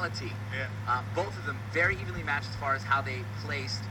Vitality. Yeah. Both of them very evenly matched as far as how they placed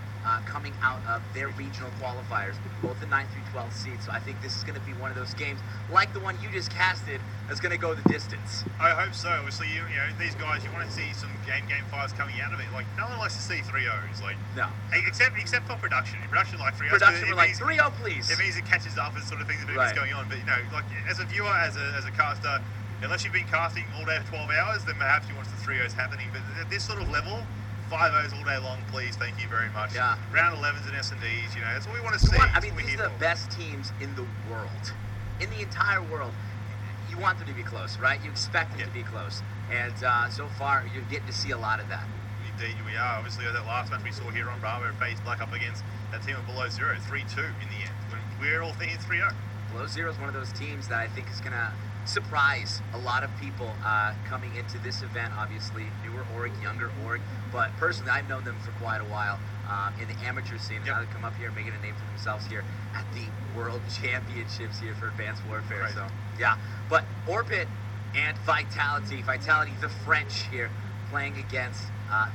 coming out of their regional qualifiers, both the 9 through 12 seeds. So I think this is going to be one of those games, like the one you just casted, that's going to go the distance. I hope so. Obviously, you know these guys. You want to see some game fives coming out of it. Like no one likes to see 3-0s. Like no, except for production. Production like 3-0. Production were like 3-0, please. It means it catches up and sort of things a bit what's going on. But you know, like as a viewer, as a caster, unless you've been casting all day for 12 hours, then perhaps you want the 3-0s happening. But at this sort of level, 5-0s all day long, please. Thank you very much. Yeah. Round 11s and S&Ds. You know, that's what we want to see. I mean, these are the best teams in the world, in the entire world. You want them to be close, right? You expect them to be close, and so far you're getting to see a lot of that. Indeed, we are. Obviously, that last match we saw here on Bravo faced Black up against that team of Below Zero, 3-2 in the end. We're all thinking 3-0. Below Zero is one of those teams that I think is going to surprise a lot of people coming into this event. Obviously, newer org, younger org, but personally, I've known them for quite a while in the amateur scene. Now they come up here, making a name for themselves here at the World Championships here for Advanced Warfare. Right. So, yeah. But Orbit and Vitality, the French here, playing against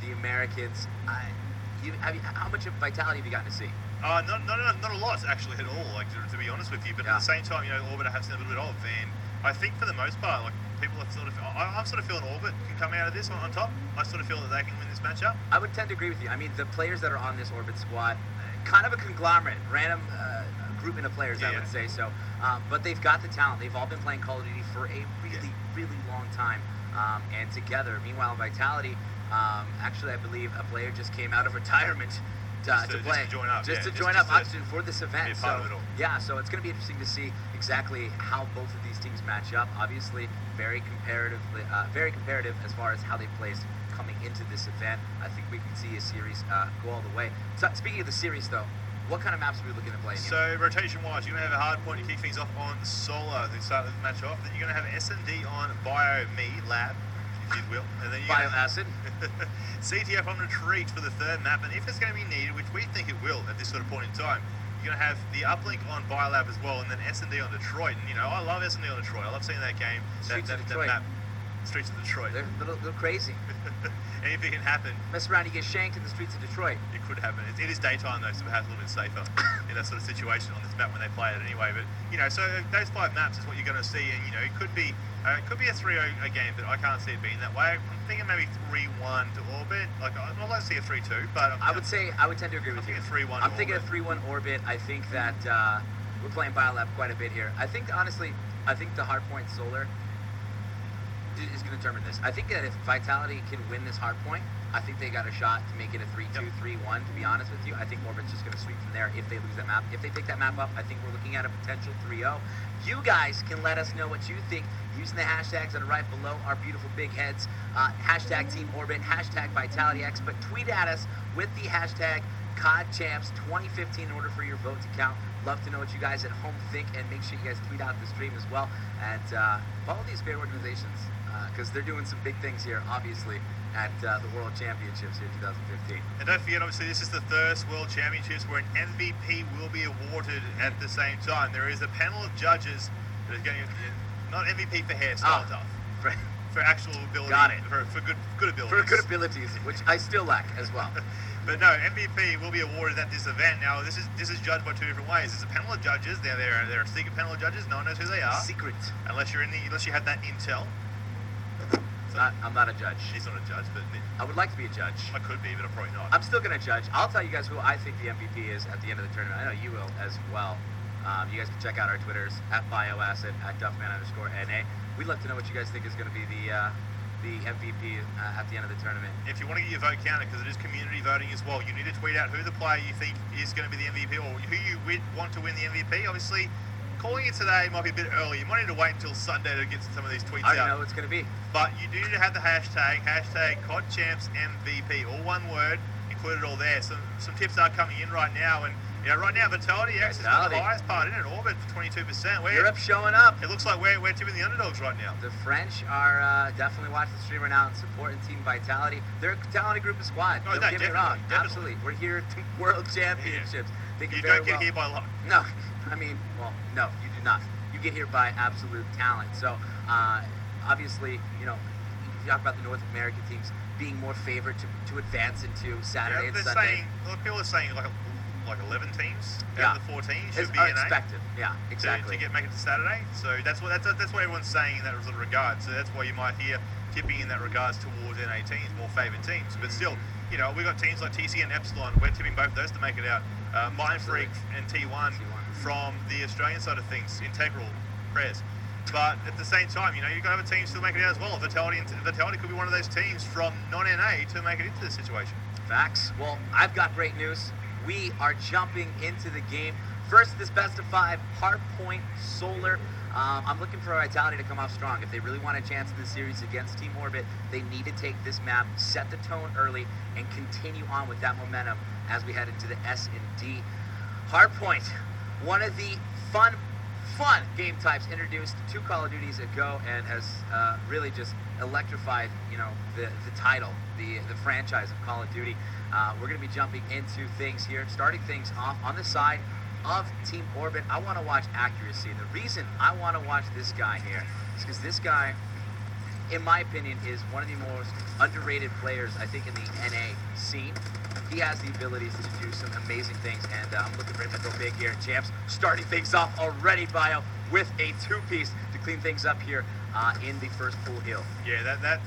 the Americans. How much of Vitality have you gotten to see? Not a lot actually at all. Like to be honest with you, but at the same time, you know, Orbit I have seen a little bit of, and I think for the most part, like people have sort of, I'm sort of feeling Orbit can come out of this on top. I sort of feel that they can win this matchup. I would tend to agree with you. I mean, the players that are on this Orbit squad, kind of a conglomerate, random grouping of players, I would say so. But they've got the talent. They've all been playing Call of Duty for a really long time, and together. Meanwhile, Vitality, actually, I believe a player just came out of retirement to play, just to join up for this event. Be part of it all. Yeah, so it's going to be interesting to see exactly how both of these teams match up. Obviously, very comparative as far as how they placed coming into this event. I think we can see a series go all the way. So, speaking of the series, though, what kind of maps are we looking to play in? So, rotation-wise, you're going to have a hard point to kick things off on Solar to start the match off. Then you're going to have S&D on Lab, if you will. And then you're Bioacid. CTF on Retreat for the third map. And if it's going to be needed, which we think it will at this sort of point in time, you're going to have the uplink on Biolab as well, and then S&D on Detroit. And, you know, I love S&D on Detroit. I love seeing that game, that map. Streets of Detroit. They're a little crazy. Anything can happen. Mess around, you get shanked in the streets of Detroit. It could happen. It is daytime though, so perhaps a little bit safer in that sort of situation on this map when they play it anyway. But you know, so those 5 maps is what you're going to see, and you know, it could be a 3-0 game, but I can't see it being that way. I'm thinking maybe 3-1 to Orbit. Like I'd like to see a 3-2, but I would tend to agree with you. I'm thinking a 3-1 Orbit. I think that we're playing Biolab quite a bit here. I think honestly, the hardpoint Solar is going to determine this. I think that if Vitality can win this hardpoint, I think they got a shot to make it a 3-2, 3-1, to be honest with you. I think Orbit's just going to sweep from there if they lose that map. If they pick that map up, I think we're looking at a potential 3-0. You guys can let us know what you think using the hashtags that are right below our beautiful big heads. Hashtag Team Orbit, hashtag VitalityX, but tweet at us with the hashtag CODChamps2015 in order for your vote to count. Love to know what you guys at home think, and make sure you guys tweet out the stream as well. And follow these great organizations, because they're doing some big things here, obviously, at the World Championships here 2015. And don't forget, obviously, this is the first World Championships where an MVP will be awarded at the same time. There is a panel of judges that is going to, not MVP for hairstyle stuff, for actual ability. Got it. For good abilities. For good abilities, which I still lack as well. But no, MVP will be awarded at this event. Now, this is judged by 2 different ways. There's a panel of judges. They're a secret panel of judges. No one knows who they are. Secret. Unless you have that intel. I'm not a judge. He's not a judge, but I would like to be a judge. I could be, but I'm probably not. I'm still going to judge. I'll tell you guys who I think the MVP is at the end of the tournament. I know you will as well. You guys can check out our Twitters at Bioacid, at Duffman_NA. We'd love to know what you guys think is going to be the MVP at the end of the tournament. If you want to get your vote counted, because it is community voting as well, you need to tweet out who the player you think is going to be the MVP, or who you want to win the MVP. Obviously, calling it today might be a bit early. You might need to wait until Sunday to get some of these tweets out. I don't know what it's going to be. But you do need to have the hashtag CODChampsMVP, all one word, included all there. Some tips are coming in right now, and you know, right now Vitality is the highest part in it, Orbit for 22%. Europe's showing up. It looks like we're tipping the underdogs right now. The French are definitely watching the stream right now and supporting Team Vitality. They're a talented group of squad. Don't get me wrong. Definitely. Absolutely. We're here to World Championships. Yeah. You don't get here by luck. No. I mean, well, no, you do not. You get here by absolute talent. So, obviously, you know, if you talk about the North American teams being more favored to advance into Saturday and Sunday. People are saying like 11 teams Yeah. out of the 14 should It's be in A expected. Yeah, exactly. to make it to Saturday. So that's what everyone's saying in that sort of regard. So that's why you might hear tipping in that regards towards NA teams, more favoured teams. But still, we got teams like TC and Epsilon. We're tipping both those to make it out. Mind Freak and T1 from the Australian side of things, integral prayers. But at the same time, you've got to have a team still make it out as well. Vitality could be one of those teams from non-NA to make it into this situation. Facts. Well, I've got great news. We are jumping into the game. First, this best of 5, Hardpoint Solar. I'm looking for Vitality to come off strong. If they really want a chance in the series against Team Orbit, they need to take this map, set the tone early, and continue on with that momentum as we head into the S&D. Hardpoint, one of the fun game types introduced 2 Call of Duties ago and has really just electrified, the title, the franchise of Call of Duty. We're going to be jumping into things here, starting things off on the side of Team Orbit. I want to watch accuracy. And the reason I want to watch this guy here is because this guy, in my opinion, is one of the most underrated players, I think, in the NA scene. He has the abilities to do some amazing things, and I'm looking for him to go big here. Champs starting things off already, Bio, with a 2-piece to clean things up here in the first pool hill. Yeah, that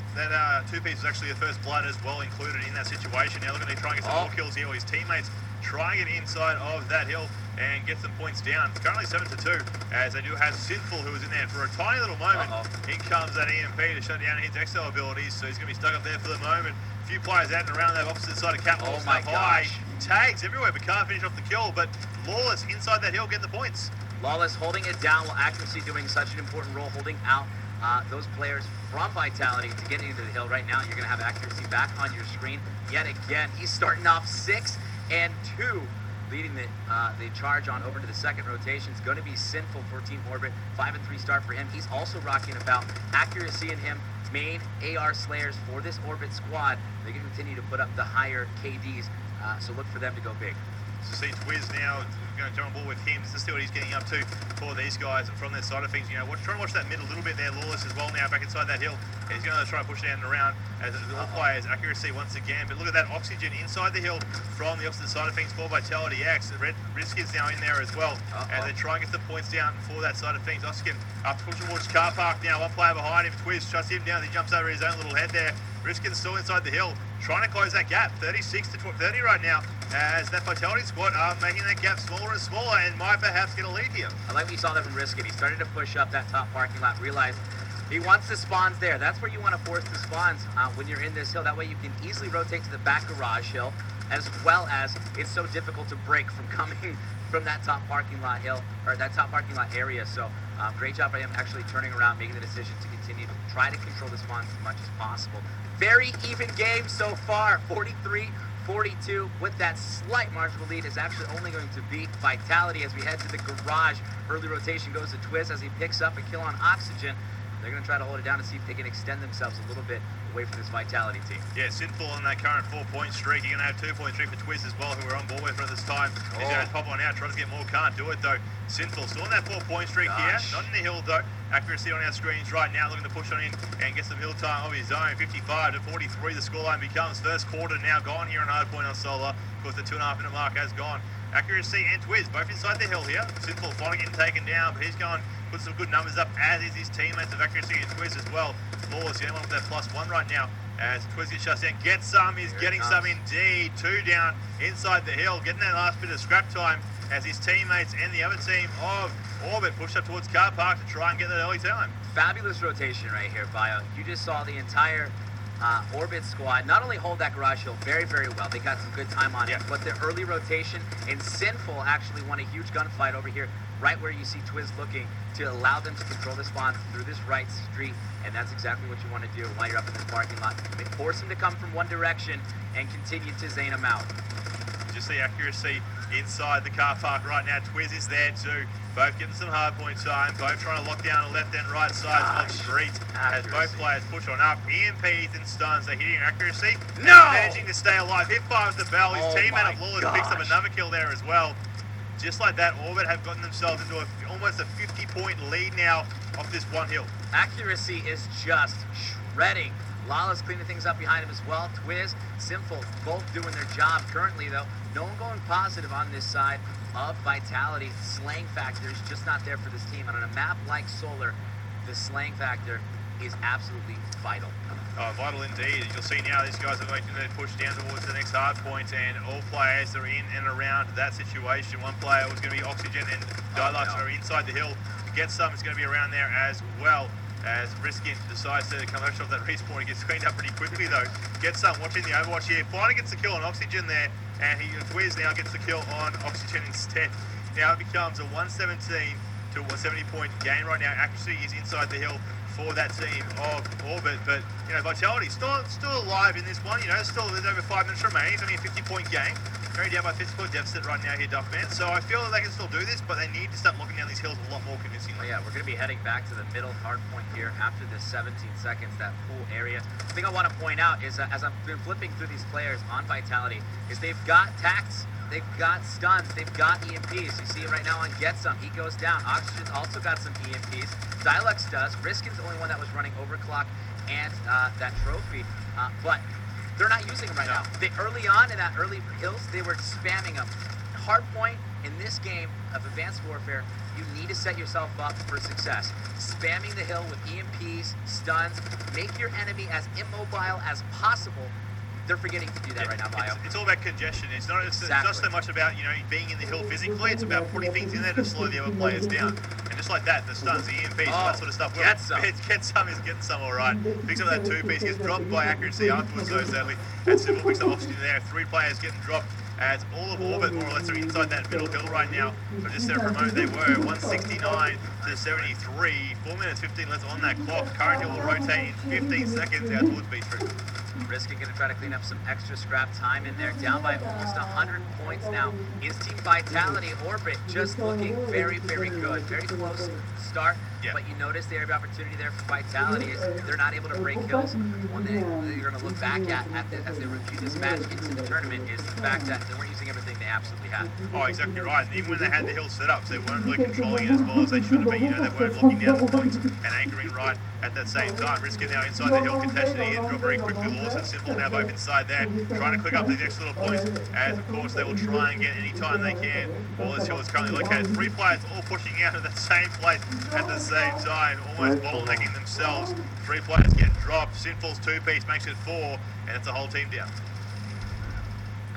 2-piece was actually the first blood as well included in that situation. Now looking to try and get some more kills here. His teammates try and get inside of that hill and get some points down. It's currently 7-2, as they do have Sinful, who was in there for a tiny little moment. In comes that EMP to shut down his Exo abilities, so he's going to be stuck up there for the moment. A few players out and around that opposite side of Catwalk. Oh my gosh. Tags everywhere, but can't finish off the kill. But Lawless inside that hill getting the points. Lawless holding it down while Accuracy doing such an important role, holding out those players from Vitality to get into the hill. Right now, you're going to have Accuracy back on your screen yet again. He's starting off 6 and 2, leading the charge on over to the second rotation. It's going to be Sinful for Team Orbit. 5 and 3 start for him. He's also rocking about Accuracy and him. Main AR Slayers for this Orbit squad. They can continue to put up the higher KDs, so look for them to go big. So see Twiz now going to jump on board with him just to see what he's getting up to for these guys and from their side of things. Trying to watch that mid a little bit there. Lawless as well now back inside that hill. And he's going to try and push it down and around as all players. Accuracy once again. But look at that Oxygen inside the hill from the opposite side of things for Vitality X. Riskin's now in there as well. And they try and get the points down for that side of things. Oxygen up pushing towards car park now. One player behind him. Twiz shuts him down. He jumps over his own little head there. Riskin's still inside the hill, trying to close that gap. 36 to 30 right now, as that Vitality squad are making that gap smaller and smaller and might perhaps get a lead here. I like we saw that from Riskin. He started to push up that top parking lot, realized he wants the spawns there. That's where you want to force the spawns when you're in this hill. That way you can easily rotate to the back garage hill, as well as it's so difficult to break from coming from that top parking lot hill, or that top parking lot area. So great job by him actually turning around, making the decision to continue to try to control the spawns as much as possible. Very even game so far, 43-42, with that slight marginal lead is actually only going to beat Vitality as we head to the garage. Early rotation goes to Twiz as he picks up a kill on Oxygen. They're going to try to hold it down to see if they can extend themselves a little bit away from this Vitality team. Yeah, Sinful on that current 4-point streak. You're going to have 2-point streak for Twiz as well, who we're on board with at this time. He's going to pop on out, try to get more. Can't do it though. Sinful still on that 4-point streak here. Not in the hill though. Accuracy on our screens right now, looking to push on in and get some hill time of his own. 55 to 43, the scoreline becomes. First quarter now gone here on Hardpoint on Solar. Of course, the 2.5 minute mark has gone. Accuracy and Twiz both inside the hill here. Sinful finally getting taken down, but he's going put some good numbers up, as is his teammates of Accuracy and Twiz as well. Lawless, the only one with that +1 right now, as Twiz gets shut down. Gets some, he's getting some indeed. 2 down inside the hill, getting that last bit of scrap time as his teammates and the other team of Orbit push up towards car park to try and get that early time. Fabulous rotation right here, Bio. You just saw the entire Orbit squad not only hold that garage hill very, very well, they got some good time on it, but the early rotation and Sinful actually won a huge gunfight over here, right where you see Twiz looking to allow them to control the spawns through this right street, and that's exactly what you want to do while you're up in this parking lot. They force them to come from one direction and continue to zane them out. Just see Accuracy inside the car park right now. Twiz is there too. Both getting some hard point time. Both trying to lock down the left and right sides of the street as both players push on up. EMPs and stuns are hitting Accuracy. No! Managing to stay alive. Hit fires the bell. His teammate of Lawless picks up another kill there as well. Just like that, Orbit have gotten themselves into almost a 50-point lead now off this one hill. Accuracy is just shredding Lawless cleaning things up behind him as well. Twiz, Sinful, both doing their job. Currently, though, no one going positive on this side of Vitality. Slaying factor is just not there for this team. And on a map like Solar, the slaying factor is absolutely vital. Vital indeed. You'll see now these guys are making their push down towards the next hard point, and all players are in and around that situation. One player was going to be Oxygen, and Dilux are inside the hill. Get Some is going to be around there as well, as Riskin decides to come off that respawn. He gets cleaned up pretty quickly though. Get Some watching the Overwatch here. Finally gets the kill on Oxygen there, and Twiz now gets the kill on Oxygen instead. Now it becomes a 117 to a 70 point game right now. Accuracy is inside the hill for that team of Orbit, but you know, Vitality still alive in this one. You know, there's over 5 minutes remaining. It's only a 50-point game. Very down by 50-point deficit right now here, Duckman. So I feel that they can still do this, but they need to start looking down these hills a lot more convincingly. Oh yeah, we're going to be heading back to the middle hard point here after this 17 seconds, that pool area. The thing I want to point out is, as I've been flipping through these players on Vitality, is they've got tacts, they've got stuns, they've got EMPs. You see it right now on Get Some. He goes down. Oxygen's also got some EMPs. Dilux does. Riskin's the only one that was running overclock and that trophy. But they're not using them right now. Early on in that early hills, they were spamming them. Hard point in this game of Advanced Warfare, you need to set yourself up for success. Spamming the hill with EMPs, stuns, make your enemy as immobile as possible. They're forgetting to do that right now, Bio. It's all about congestion. It's not so much about, you know, being in the hill physically. It's about putting things in there to slow the other players down. And just like that, the stuns, the EMPs, that sort of stuff. Get Some. Get Some is getting some all right. Picks up that 2-piece, gets dropped by Accuracy afterwards, though, sadly. And Civil picks up Oxygen there. 3 players getting dropped, as all of Orbit more or less are inside that middle hill right now. So just there for a moment they were 169 to 73. 4 minutes 15 left on that clock. Current hill will rotate in 15 seconds out towards B3. Riskin going to try to clean up some extra scrap time in there. Down by almost 100 points now is Team Vitality. Orbit just looking very, very good. Very close start, but you notice the area of opportunity there for Vitality is they're not able to break kills. One thing you're going to look back at as they review this match into the tournament is the fact that they weren't using everything they absolutely had. Oh, exactly right. And even when they had the hill set up, they weren't really controlling it as well as they should have been. You know, they weren't locking down the points and anchoring right at that same time. Riskin now inside the hill, contesting it, drop very quickly. Lawless and Simple now both inside there, trying to click up the next little points, as of course they will try and get any time they can. Wallace Hill is currently located. 3 players all pushing out of the same place at the same time, almost bottlenecking themselves. 3 players get dropped. Sinful's 2-piece makes it 4, and it's a whole team down.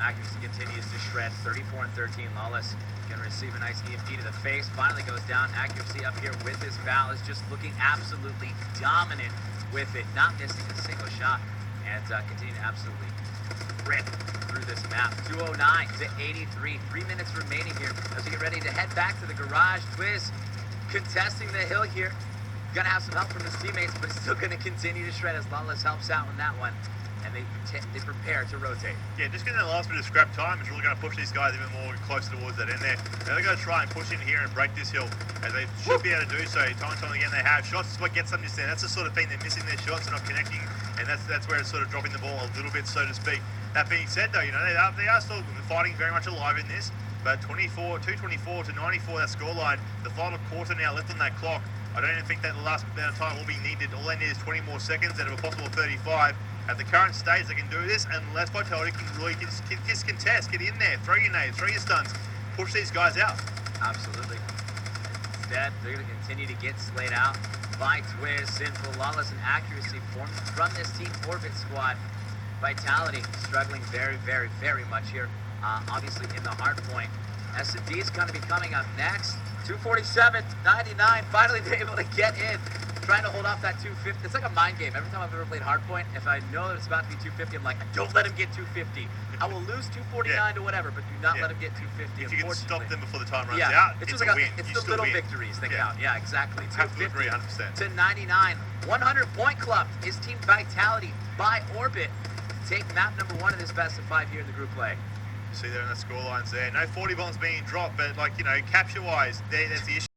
Accuracy continues to shred. 34 and 13. Lawless can receive a nice EMP to the face. Finally goes down. Accuracy up here with his Val is just looking absolutely dominant with it, not missing a single shot, and continue to absolutely rip through this map. 209 to 83. 3 minutes remaining here as we get ready to head back to the garage. Twiz contesting the hill here. Gonna have some help from his teammates, but still gonna continue to shred as Lawless helps out on that one. And they prepare to rotate. Yeah, just getting that last bit of scrap time is really going to push these guys even more closer towards that end there. Now they're going to try and push in here and break this hill, as they should be able to do so. Time and time again they have. Shots is what gets them just there. That's the sort of thing they're missing their shots, they're not connecting, and that's where it's sort of dropping the ball a little bit, so to speak. That being said though, you know, they are still fighting very much alive in this, but 224 to 94, that scoreline, the final quarter now left on that clock. I don't even think that the last amount of time will be needed. All they need is 20 more seconds out of a possible 35. At the current stage, they can do this, unless Vitality can really just contest, get in there, throw your nades, throw your stuns, push these guys out. Absolutely. Instead, they're going to continue to get slayed out by Twiz, Sinful, Lawless, and Accuracy from this Team Orbit squad. Vitality struggling very, very, very much here, obviously in the hard point. S&D is going to be coming up next. 247, 99, finally they're able to get in. Trying to hold off that 250. It's like a mind game. Every time I've ever played Hardpoint, if I know that it's about to be 250, I'm like, don't let him get 250. I will lose 249 to whatever, but do not let him get 250. If you can stop them before the time runs out, it's just a like win. It's the little victories that count. Yeah, exactly. 250 100%. to 99. 100-point club is Team Vitality by Orbit. Take map number 1 of this best of 5 here in the group play. See there in the score lines there. No 40 bombs being dropped, but like, you know, capture-wise, that's the issue.